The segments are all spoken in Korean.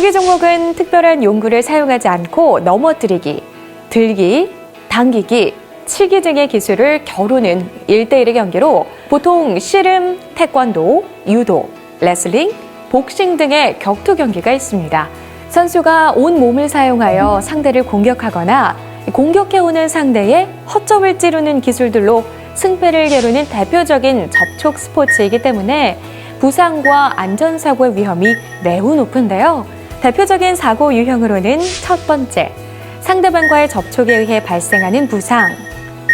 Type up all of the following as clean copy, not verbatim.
투기 종목은 특별한 용구를 사용하지 않고 넘어뜨리기, 들기, 당기기, 치기 등의 기술을 겨루는 1대1의 경기로 보통 씨름, 태권도, 유도, 레슬링, 복싱 등의 격투 경기가 있습니다. 선수가 온 몸을 사용하여 상대를 공격하거나 공격해오는 상대의 허점을 찌르는 기술들로 승패를 겨루는 대표적인 접촉 스포츠이기 때문에 부상과 안전사고의 위험이 매우 높은데요. 대표적인 사고 유형으로는 첫 번째, 상대방과의 접촉에 의해 발생하는 부상,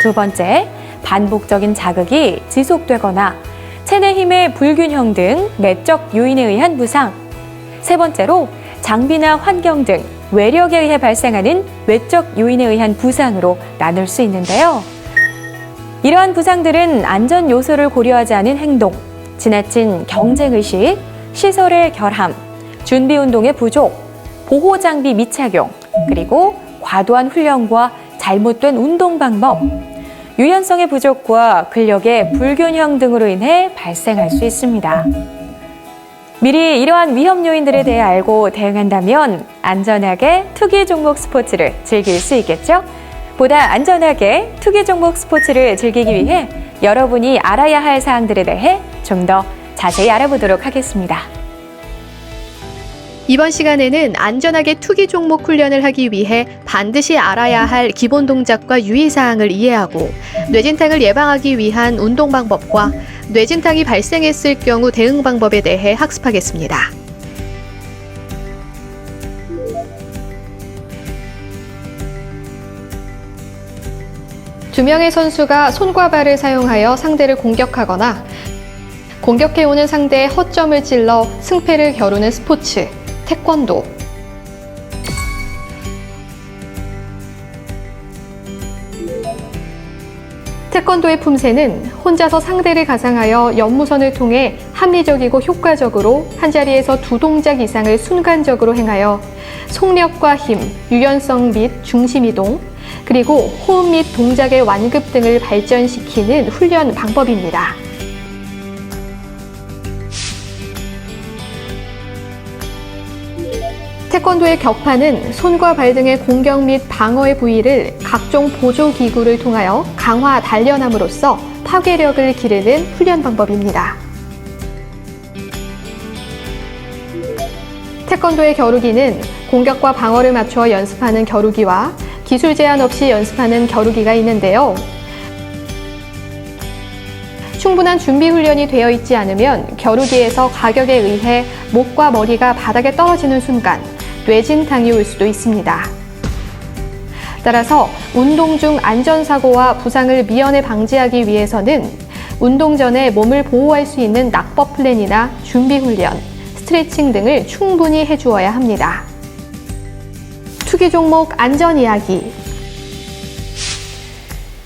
두 번째, 반복적인 자극이 지속되거나 체내 힘의 불균형 등 내적 요인에 의한 부상, 세 번째로 장비나 환경 등 외력에 의해 발생하는 외적 요인에 의한 부상으로 나눌 수 있는데요. 이러한 부상들은 안전 요소를 고려하지 않은 행동, 지나친 경쟁의식, 시설의 결함, 준비 운동의 부족, 보호 장비 미착용, 그리고 과도한 훈련과 잘못된 운동 방법, 유연성의 부족과 근력의 불균형 등으로 인해 발생할 수 있습니다. 미리 이러한 위험 요인들에 대해 알고 대응한다면 안전하게 투기 종목 스포츠를 즐길 수 있겠죠? 보다 안전하게 투기 종목 스포츠를 즐기기 위해 여러분이 알아야 할 사항들에 대해 좀 더 자세히 알아보도록 하겠습니다. 이번 시간에는 안전하게 투기 종목 훈련을 하기 위해 반드시 알아야 할 기본 동작과 유의사항을 이해하고 뇌진탕을 예방하기 위한 운동 방법과 뇌진탕이 발생했을 경우 대응 방법에 대해 학습하겠습니다. 두 명의 선수가 손과 발을 사용하여 상대를 공격하거나 공격해오는 상대의 허점을 찔러 승패를 겨루는 스포츠, 태권도. 태권도의 품새는 혼자서 상대를 가상하여 연무선을 통해 합리적이고 효과적으로 한자리에서 두 동작 이상을 순간적으로 행하여 속력과 힘, 유연성 및 중심이동, 그리고 호흡 및 동작의 완급 등을 발전시키는 훈련 방법입니다. 태권도의 격파는 손과 발 등의 공격 및 방어의 부위를 각종 보조 기구를 통하여 강화 단련함으로써 파괴력을 기르는 훈련 방법입니다. 태권도의 겨루기는 공격과 방어를 맞추어 연습하는 겨루기와 기술 제한 없이 연습하는 겨루기가 있는데요. 충분한 준비 훈련이 되어 있지 않으면 겨루기에서 가격에 의해 목과 머리가 바닥에 떨어지는 순간 뇌진탕이 올 수도 있습니다. 따라서 운동 중 안전사고와 부상을 미연에 방지하기 위해서는 운동 전에 몸을 보호할 수 있는 낙법 플랜이나 준비 훈련, 스트레칭 등을 충분히 해주어야 합니다. 투기 종목 안전 이야기.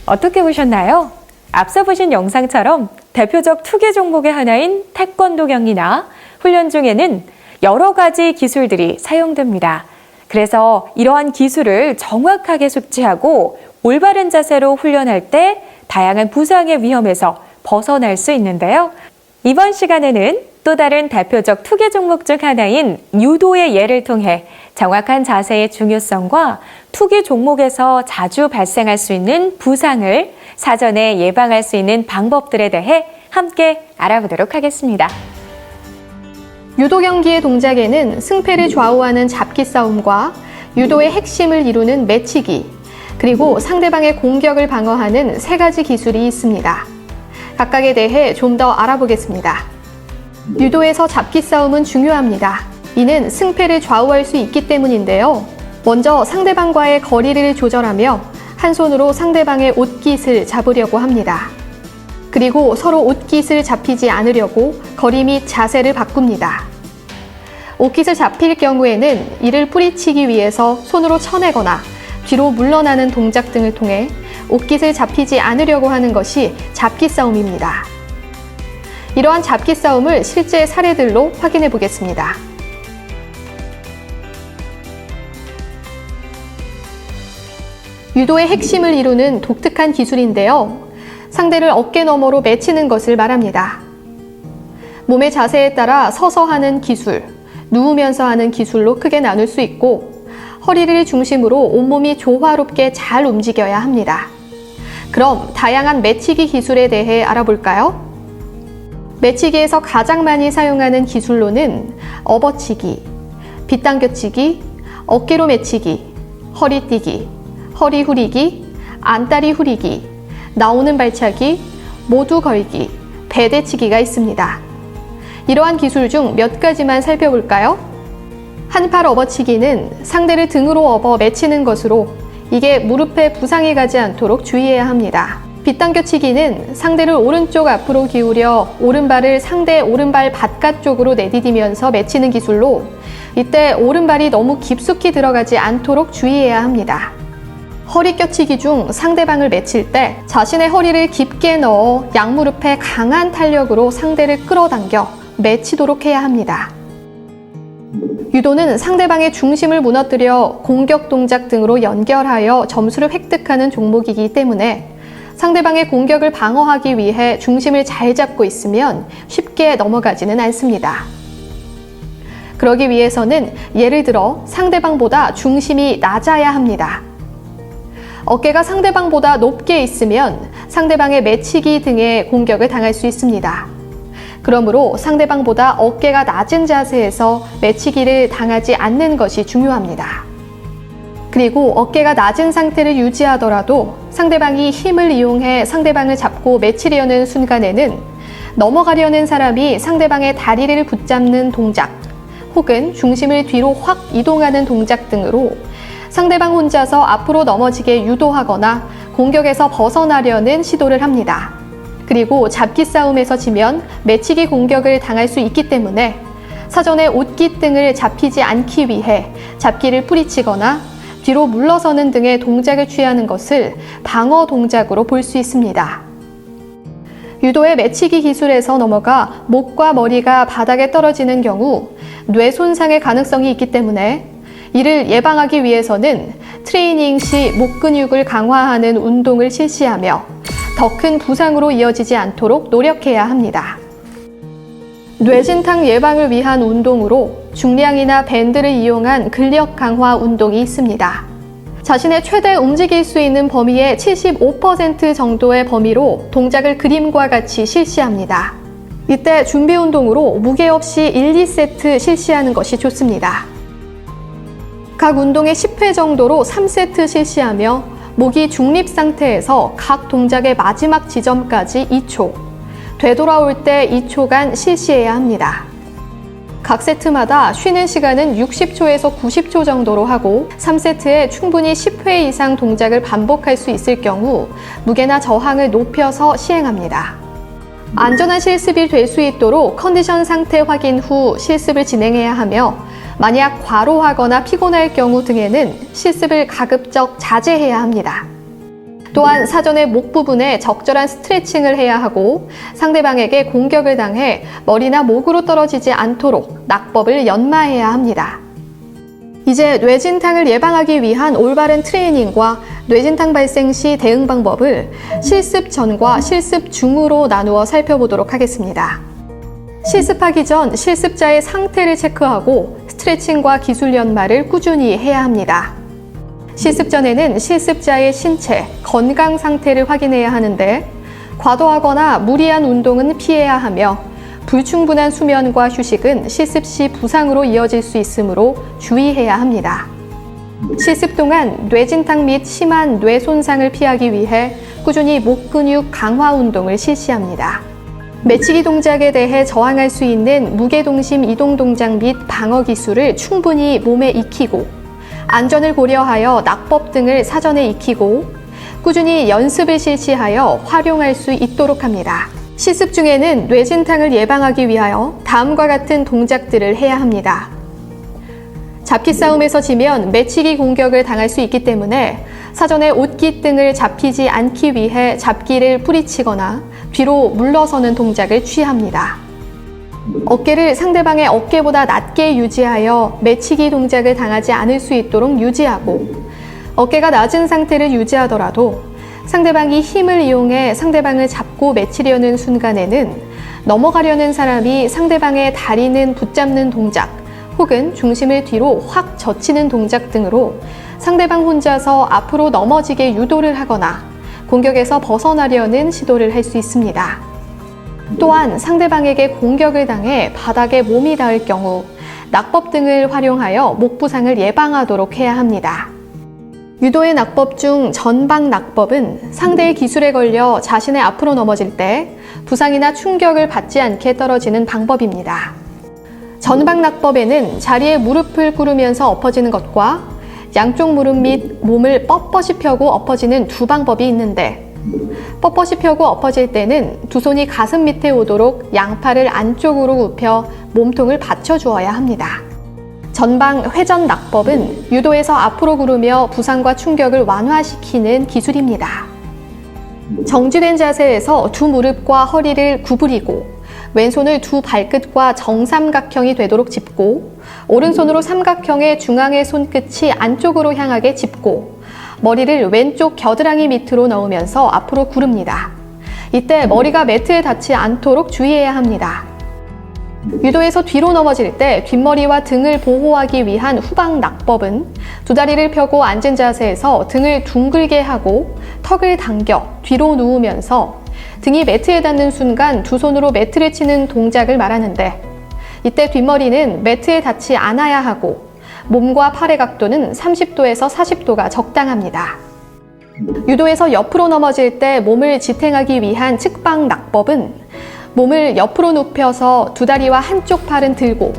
어떻게 보셨나요? 앞서 보신 영상처럼 대표적 투기 종목의 하나인 태권도 경기나 훈련 중에는 여러 가지 기술들이 사용됩니다. 그래서 이러한 기술을 정확하게 숙지하고 올바른 자세로 훈련할 때 다양한 부상의 위험에서 벗어날 수 있는데요. 이번 시간에는 또 다른 대표적 투기 종목 중 하나인 유도의 예를 통해 정확한 자세의 중요성과 투기 종목에서 자주 발생할 수 있는 부상을 사전에 예방할 수 있는 방법들에 대해 함께 알아보도록 하겠습니다. 유도 경기의 동작에는 승패를 좌우하는 잡기 싸움과 유도의 핵심을 이루는 매치기, 그리고 상대방의 공격을 방어하는 세 가지 기술이 있습니다. 각각에 대해 좀 더 알아보겠습니다. 유도에서 잡기 싸움은 중요합니다. 이는 승패를 좌우할 수 있기 때문인데요. 먼저 상대방과의 거리를 조절하며 한 손으로 상대방의 옷깃을 잡으려고 합니다. 그리고 서로 옷깃을 잡히지 않으려고 거리 및 자세를 바꿉니다. 옷깃을 잡힐 경우에는 이를 뿌리치기 위해서 손으로 쳐내거나 뒤로 물러나는 동작 등을 통해 옷깃을 잡히지 않으려고 하는 것이 잡기 싸움입니다. 이러한 잡기 싸움을 실제 사례들로 확인해 보겠습니다. 유도의 핵심을 이루는 독특한 기술인데요. 상대를 어깨 너머로 맺히는 것을 말합니다. 몸의 자세에 따라 서서 하는 기술, 누우면서 하는 기술로 크게 나눌 수 있고, 허리를 중심으로 온몸이 조화롭게 잘 움직여야 합니다. 그럼 다양한 매치기 기술에 대해 알아볼까요? 매치기에서 가장 많이 사용하는 기술로는 업어치기, 빗당겨치기, 어깨로 매치기, 허리뛰기, 허리 후리기, 안다리 후리기, 나오는 발차기, 모두 걸기, 배대치기가 있습니다. 이러한 기술 중 몇 가지만 살펴볼까요? 한팔 업어치기는 상대를 등으로 업어 매치는 것으로 이게 무릎에 부상이 가지 않도록 주의해야 합니다. 빗당겨치기는 상대를 오른쪽 앞으로 기울여 오른발을 상대 오른발 바깥쪽으로 내디디면서 매치는 기술로 이때 오른발이 너무 깊숙이 들어가지 않도록 주의해야 합니다. 허리 껴치기 중 상대방을 매칠 때 자신의 허리를 깊게 넣어 양무릎에 강한 탄력으로 상대를 끌어당겨 매치도록 해야 합니다. 유도는 상대방의 중심을 무너뜨려 공격 동작 등으로 연결하여 점수를 획득하는 종목이기 때문에 상대방의 공격을 방어하기 위해 중심을 잘 잡고 있으면 쉽게 넘어가지는 않습니다. 그러기 위해서는 예를 들어 상대방보다 중심이 낮아야 합니다. 어깨가 상대방보다 높게 있으면 상대방의 매치기 등의 공격을 당할 수 있습니다. 그러므로 상대방보다 어깨가 낮은 자세에서 매치기를 당하지 않는 것이 중요합니다. 그리고 어깨가 낮은 상태를 유지하더라도 상대방이 힘을 이용해 상대방을 잡고 매치려는 순간에는 넘어가려는 사람이 상대방의 다리를 붙잡는 동작 혹은 중심을 뒤로 확 이동하는 동작 등으로 상대방 혼자서 앞으로 넘어지게 유도하거나 공격에서 벗어나려는 시도를 합니다. 그리고 잡기 싸움에서 지면 매치기 공격을 당할 수 있기 때문에 사전에 옷깃 등을 잡히지 않기 위해 잡기를 뿌리치거나 뒤로 물러서는 등의 동작을 취하는 것을 방어 동작으로 볼 수 있습니다. 유도의 매치기 기술에서 넘어가 목과 머리가 바닥에 떨어지는 경우 뇌 손상의 가능성이 있기 때문에 이를 예방하기 위해서는 트레이닝 시 목 근육을 강화하는 운동을 실시하며 더 큰 부상으로 이어지지 않도록 노력해야 합니다. 뇌진탕 예방을 위한 운동으로 중량이나 밴드를 이용한 근력 강화 운동이 있습니다. 자신의 최대 움직일 수 있는 범위의 75% 정도의 범위로 동작을 그림과 같이 실시합니다. 이때 준비 운동으로 무게 없이 1, 2세트 실시하는 것이 좋습니다. 각 운동의 10회 정도로 3세트 실시하며 목이 중립 상태에서 각 동작의 마지막 지점까지 2초, 되돌아올 때 2초간 실시해야 합니다. 각 세트마다 쉬는 시간은 60초에서 90초 정도로 하고 3세트에 충분히 10회 이상 동작을 반복할 수 있을 경우 무게나 저항을 높여서 시행합니다. 안전한 실습이 될 수 있도록 컨디션 상태 확인 후 실습을 진행해야 하며 만약 과로하거나 피곤할 경우 등에는 실습을 가급적 자제해야 합니다. 또한 사전에 목 부분에 적절한 스트레칭을 해야 하고 상대방에게 공격을 당해 머리나 목으로 떨어지지 않도록 낙법을 연마해야 합니다. 이제 뇌진탕을 예방하기 위한 올바른 트레이닝과 뇌진탕 발생 시 대응 방법을 실습 전과 실습 중으로 나누어 살펴보도록 하겠습니다. 실습하기 전 실습자의 상태를 체크하고 스트레칭과 기술 연마를 꾸준히 해야 합니다. 실습 전에는 실습자의 신체, 건강 상태를 확인해야 하는데 과도하거나 무리한 운동은 피해야 하며 불충분한 수면과 휴식은 실습 시 부상으로 이어질 수 있으므로 주의해야 합니다. 실습 동안 뇌진탕 및 심한 뇌 손상을 피하기 위해 꾸준히 목 근육 강화 운동을 실시합니다. 매치기 동작에 대해 저항할 수 있는 무게중심 이동 동작 및 방어 기술을 충분히 몸에 익히고 안전을 고려하여 낙법 등을 사전에 익히고 꾸준히 연습을 실시하여 활용할 수 있도록 합니다. 실습 중에는 뇌진탕을 예방하기 위하여 다음과 같은 동작들을 해야 합니다. 잡기 싸움에서 지면 매치기 공격을 당할 수 있기 때문에 사전에 옷깃 등을 잡히지 않기 위해 잡기를 뿌리치거나 뒤로 물러서는 동작을 취합니다. 어깨를 상대방의 어깨보다 낮게 유지하여 매치기 동작을 당하지 않을 수 있도록 유지하고 어깨가 낮은 상태를 유지하더라도 상대방이 힘을 이용해 상대방을 잡고 매치려는 순간에는 넘어가려는 사람이 상대방의 다리는 붙잡는 동작 혹은 중심을 뒤로 확 젖히는 동작 등으로 상대방 혼자서 앞으로 넘어지게 유도를 하거나 공격에서 벗어나려는 시도를 할 수 있습니다. 또한 상대방에게 공격을 당해 바닥에 몸이 닿을 경우 낙법 등을 활용하여 목 부상을 예방하도록 해야 합니다. 유도의 낙법 중 전방 낙법은 상대의 기술에 걸려 자신의 앞으로 넘어질 때 부상이나 충격을 받지 않게 떨어지는 방법입니다. 전방 낙법에는 자리에 무릎을 꿇으면서 엎어지는 것과 양쪽 무릎 및 몸을 뻣뻣이 펴고 엎어지는 두 방법이 있는데, 뻣뻣이 펴고 엎어질 때는 두 손이 가슴 밑에 오도록 양팔을 안쪽으로 굽혀 몸통을 받쳐주어야 합니다. 전방 회전 낙법은 유도에서 앞으로 구르며 부상과 충격을 완화시키는 기술입니다. 정지된 자세에서 두 무릎과 허리를 구부리고 왼손을 두 발끝과 정삼각형이 되도록 짚고 오른손으로 삼각형의 중앙의 손끝이 안쪽으로 향하게 짚고 머리를 왼쪽 겨드랑이 밑으로 넣으면서 앞으로 구릅니다. 이때 머리가 매트에 닿지 않도록 주의해야 합니다. 유도에서 뒤로 넘어질 때 뒷머리와 등을 보호하기 위한 후방 낙법은 두 다리를 펴고 앉은 자세에서 등을 둥글게 하고 턱을 당겨 뒤로 누우면서 등이 매트에 닿는 순간 두 손으로 매트를 치는 동작을 말하는데, 이때 뒷머리는 매트에 닿지 않아야 하고 몸과 팔의 각도는 30도에서 40도가 적당합니다. 유도에서 옆으로 넘어질 때 몸을 지탱하기 위한 측방 낙법은 몸을 옆으로 눕혀서 두 다리와 한쪽 팔은 들고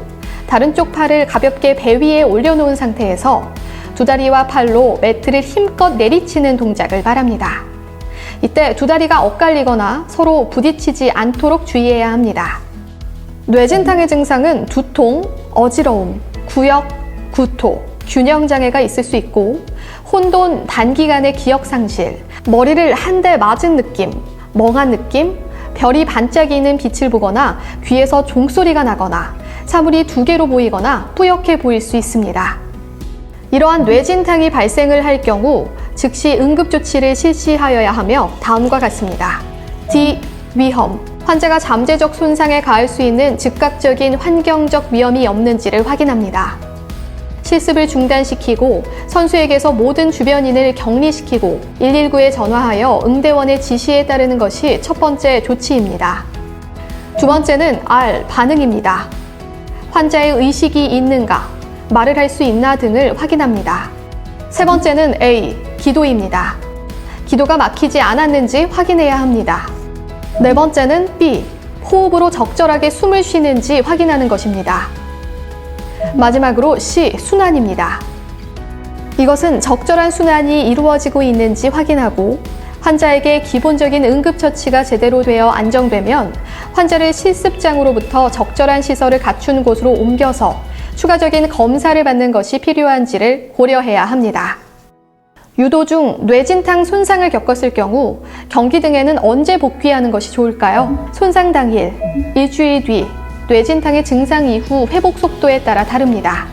다른 쪽 팔을 가볍게 배 위에 올려놓은 상태에서 두 다리와 팔로 매트를 힘껏 내리치는 동작을 말합니다. 이때 두 다리가 엇갈리거나 서로 부딪히지 않도록 주의해야 합니다. 뇌진탕의 증상은 두통, 어지러움, 구역, 구토, 균형장애가 있을 수 있고 혼돈, 단기간의 기억상실, 머리를 한 대 맞은 느낌, 멍한 느낌, 별이 반짝이는 빛을 보거나 귀에서 종소리가 나거나 사물이 두 개로 보이거나 뿌옇게 보일 수 있습니다. 이러한 뇌진탕이 발생을 할 경우 즉시 응급조치를 실시하여야 하며 다음과 같습니다. D. 위험. 환자가 잠재적 손상에 가할 수 있는 즉각적인 환경적 위험이 없는지를 확인합니다. 실습을 중단시키고 선수에게서 모든 주변인을 격리시키고 119에 전화하여 응대원의 지시에 따르는 것이 첫 번째 조치입니다. 두 번째는 R. 반응입니다. 환자의 의식이 있는가, 말을 할 수 있나 등을 확인합니다. 세 번째는 A. 기도입니다. 기도가 막히지 않았는지 확인해야 합니다. 네 번째는 B. 호흡으로 적절하게 숨을 쉬는지 확인하는 것입니다. 마지막으로 C. 순환입니다. 이것은 적절한 순환이 이루어지고 있는지 확인하고 환자에게 기본적인 응급처치가 제대로 되어 안정되면 환자를 실습장으로부터 적절한 시설을 갖춘 곳으로 옮겨서 추가적인 검사를 받는 것이 필요한지를 고려해야 합니다. 유도 중 뇌진탕 손상을 겪었을 경우 경기 등에는 언제 복귀하는 것이 좋을까요? 손상 당일, 일주일 뒤, 뇌진탕의 증상 이후 회복 속도에 따라 다릅니다.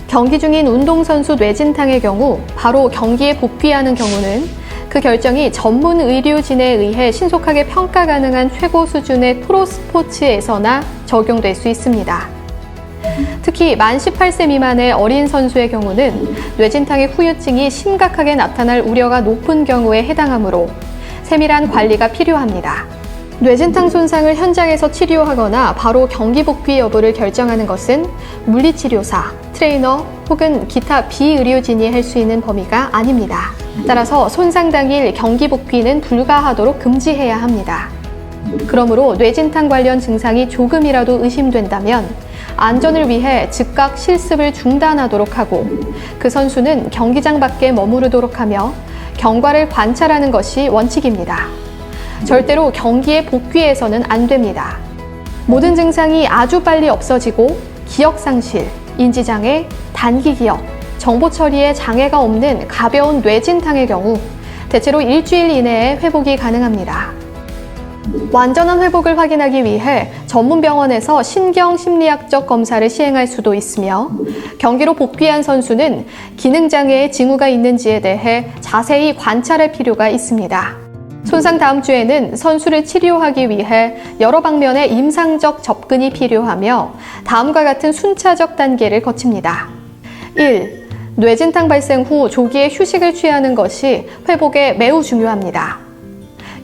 경기 중인 운동선수 뇌진탕의 경우 바로 경기에 복귀하는 경우는 그 결정이 전문 의료진에 의해 신속하게 평가 가능한 최고 수준의 프로스포츠에서나 적용될 수 있습니다. 특히 만 18세 미만의 어린 선수의 경우는 뇌진탕의 후유증이 심각하게 나타날 우려가 높은 경우에 해당하므로 세밀한 관리가 필요합니다. 뇌진탕 손상을 현장에서 치료하거나 바로 경기 복귀 여부를 결정하는 것은 물리치료사, 트레이너 혹은 기타 비의료진이 할 수 있는 범위가 아닙니다. 따라서 손상 당일 경기 복귀는 불가하도록 금지해야 합니다. 그러므로 뇌진탕 관련 증상이 조금이라도 의심된다면 안전을 위해 즉각 실습을 중단하도록 하고 그 선수는 경기장 밖에 머무르도록 하며 경과를 관찰하는 것이 원칙입니다. 절대로 경기에 복귀해서는 안 됩니다. 모든 증상이 아주 빨리 없어지고 기억상실, 인지장애, 단기기억, 정보 처리에 장애가 없는 가벼운 뇌진탕의 경우 대체로 일주일 이내에 회복이 가능합니다. 완전한 회복을 확인하기 위해 전문 병원에서 신경심리학적 검사를 시행할 수도 있으며 경기로 복귀한 선수는 기능장애의 징후가 있는지에 대해 자세히 관찰할 필요가 있습니다. 손상 다음 주에는 선수를 치료하기 위해 여러 방면의 임상적 접근이 필요하며 다음과 같은 순차적 단계를 거칩니다. 1. 뇌진탕 발생 후 조기에 휴식을 취하는 것이 회복에 매우 중요합니다.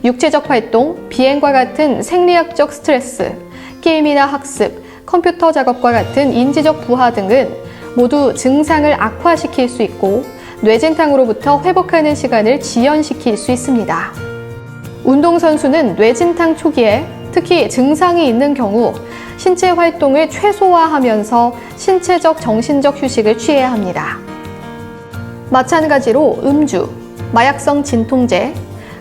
육체적 활동, 비행과 같은 생리학적 스트레스, 게임이나 학습, 컴퓨터 작업과 같은 인지적 부하 등은 모두 증상을 악화시킬 수 있고 뇌진탕으로부터 회복하는 시간을 지연시킬 수 있습니다. 운동선수는 뇌진탕 초기에 특히 증상이 있는 경우 신체 활동을 최소화하면서 신체적, 정신적 휴식을 취해야 합니다. 마찬가지로 음주, 마약성 진통제,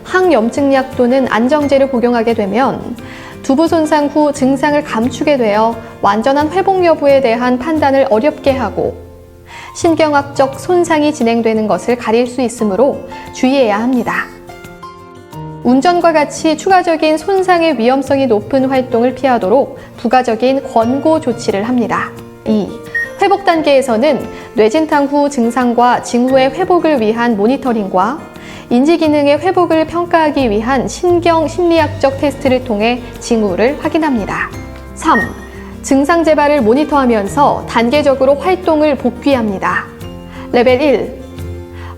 항염증약 또는 안정제를 복용하게 되면 두부 손상 후 증상을 감추게 되어 완전한 회복 여부에 대한 판단을 어렵게 하고 신경학적 손상이 진행되는 것을 가릴 수 있으므로 주의해야 합니다. 운전과 같이 추가적인 손상의 위험성이 높은 활동을 피하도록 부가적인 권고 조치를 합니다. 2. 회복 단계에서는 뇌진탕 후 증상과 징후의 회복을 위한 모니터링과 인지기능의 회복을 평가하기 위한 신경 심리학적 테스트를 통해 징후를 확인합니다. 3. 증상 재발을 모니터하면서 단계적으로 활동을 복귀합니다. 레벨 1.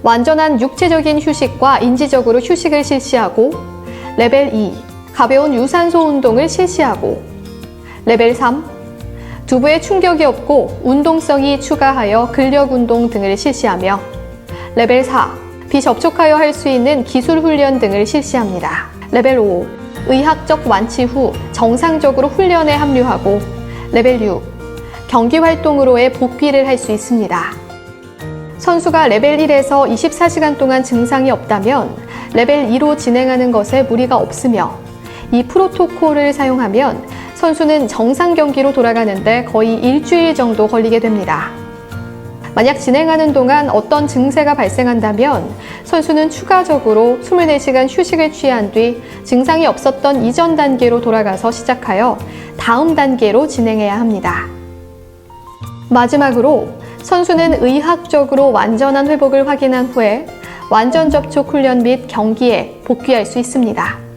완전한 육체적인 휴식과 인지적으로 휴식을 실시하고 레벨 2. 가벼운 유산소 운동을 실시하고 레벨 3. 두부에 충격이 없고 운동성이 추가하여 근력 운동 등을 실시하며 레벨 4. 비접촉하여 할 수 있는 기술 훈련 등을 실시합니다. 레벨 5. 의학적 완치 후 정상적으로 훈련에 합류하고 레벨 6. 경기 활동으로의 복귀를 할 수 있습니다. 선수가 레벨 1에서 24시간 동안 증상이 없다면 레벨 2로 진행하는 것에 무리가 없으며 이 프로토콜을 사용하면 선수는 정상 경기로 돌아가는데 거의 일주일 정도 걸리게 됩니다. 만약 진행하는 동안 어떤 증세가 발생한다면 선수는 추가적으로 24시간 휴식을 취한 뒤 증상이 없었던 이전 단계로 돌아가서 시작하여 다음 단계로 진행해야 합니다. 마지막으로 선수는 의학적으로 완전한 회복을 확인한 후에 완전 접촉 훈련 및 경기에 복귀할 수 있습니다.